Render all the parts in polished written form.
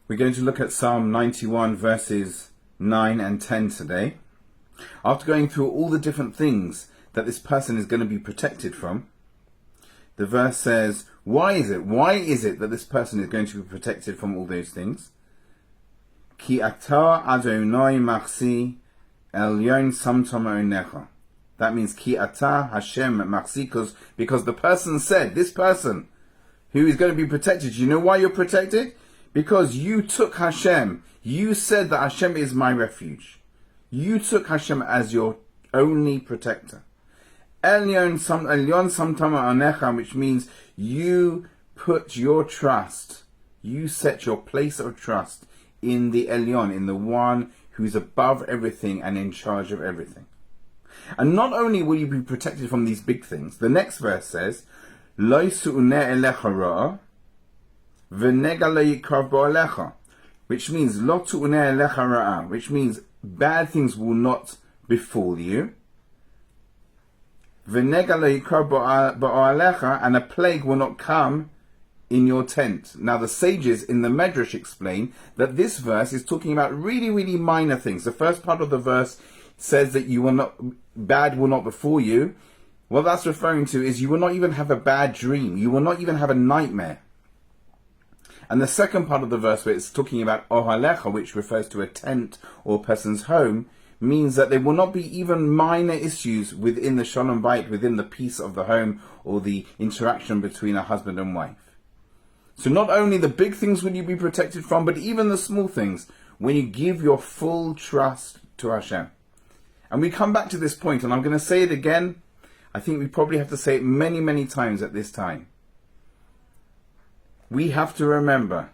We're going to look at Psalm 91 verses 9 and 10 today. After going through all the different things that this person is going to be protected from, the verse says, why is it that this person is going to be protected from all those things? Ki ata Adonai machsi elyon samtam onecha. That means Ki ata Hashem machsi, because the person said, this person who is going to be protected, you know why you're protected? Because you took Hashem. You said that Hashem is my refuge. You took Hashem as your only protector. Elyon samtama anecha, which means you put your trust, you set your place of trust in the Elyon, in the one who's above everything and in charge of everything. And not only will you be protected from these big things, the next verse says, Lo su'uneh elecha ra, v'nega lo yikrav bo'alecha, which means lo tu'uneh elecha ra'a, which means bad things will not befall you. V'nega lo yikrav bo'alecha, and a plague will not come in your tent. Now the sages in the Medrash explain that this verse is talking about really, really minor things. The first part of the verse says that bad will not befall you. What that's referring to is you will not even have a bad dream. You will not even have a nightmare. And the second part of the verse, where it's talking about ohalecha, which refers to a tent or a person's home, means that there will not be even minor issues within the shalom bayit, within the peace of the home or the interaction between a husband and wife. So not only the big things will you be protected from, but even the small things when you give your full trust to Hashem. And we come back to this point, and I'm going to say it again. I think we probably have to say it many, many times at this time. We have to remember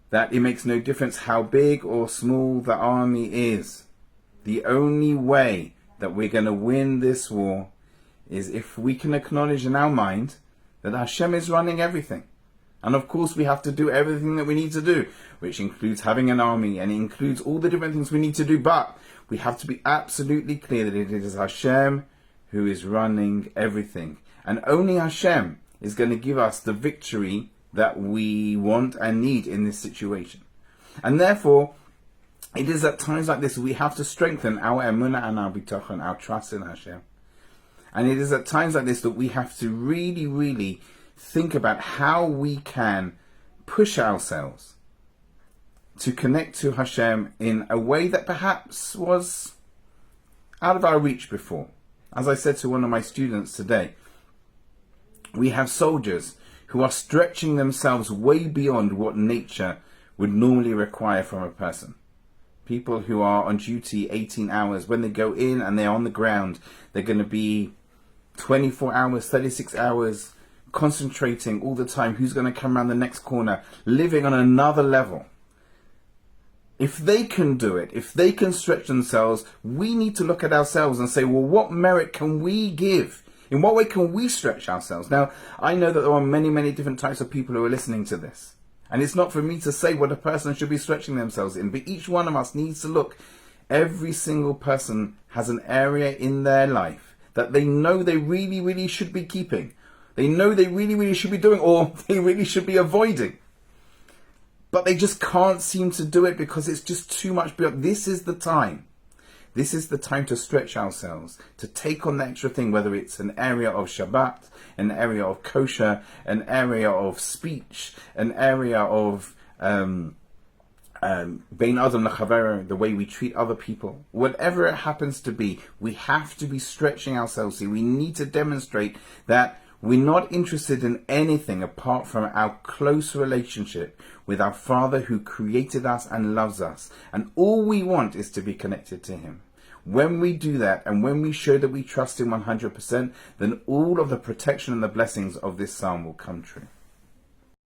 that it makes no difference how big or small the army is. The only way that we're going to win this war is if we can acknowledge in our mind that Hashem is running everything. And of course we have to do everything that we need to do, which includes having an army and includes all the different things we need to do. But we have to be absolutely clear that it is Hashem who is running everything. And only Hashem is going to give us the victory that we want and need in this situation. And therefore, it is at times like this we have to strengthen our emunah and our bitachon, our trust in Hashem. And it is at times like this that we have to really, really think about how we can push ourselves to connect to Hashem in a way that perhaps was out of our reach before. As I said to one of my students today, we have soldiers who are stretching themselves way beyond what nature would normally require from a person. People who are on duty 18 hours, when they go in and they're on the ground, they're going to be 24 hours, 36 hours, concentrating all the time, who's going to come around the next corner, living on another level. If they can do it, if they can stretch themselves, we need to look at ourselves and say, well, what merit can we give? In what way can we stretch ourselves? Now, I know that there are many, many different types of people who are listening to this. And it's not for me to say what a person should be stretching themselves in, but each one of us needs to look. Every single person has an area in their life that they know they really, really should be keeping. They know they really, really should be doing, or they really should be avoiding. But they just can't seem to do it because it's just too much beyond. This is the time. This is the time to stretch ourselves, to take on the extra thing, whether it's an area of Shabbat, an area of kosher, an area of speech, an area of bein adam l'chavero, the way we treat other people. Whatever it happens to be, we have to be stretching ourselves here. We need to demonstrate that we're not interested in anything apart from our close relationship with our Father who created us and loves us. And all we want is to be connected to Him. When we do that, and when we show that we trust Him 100%, then all of the protection and the blessings of this psalm will come true.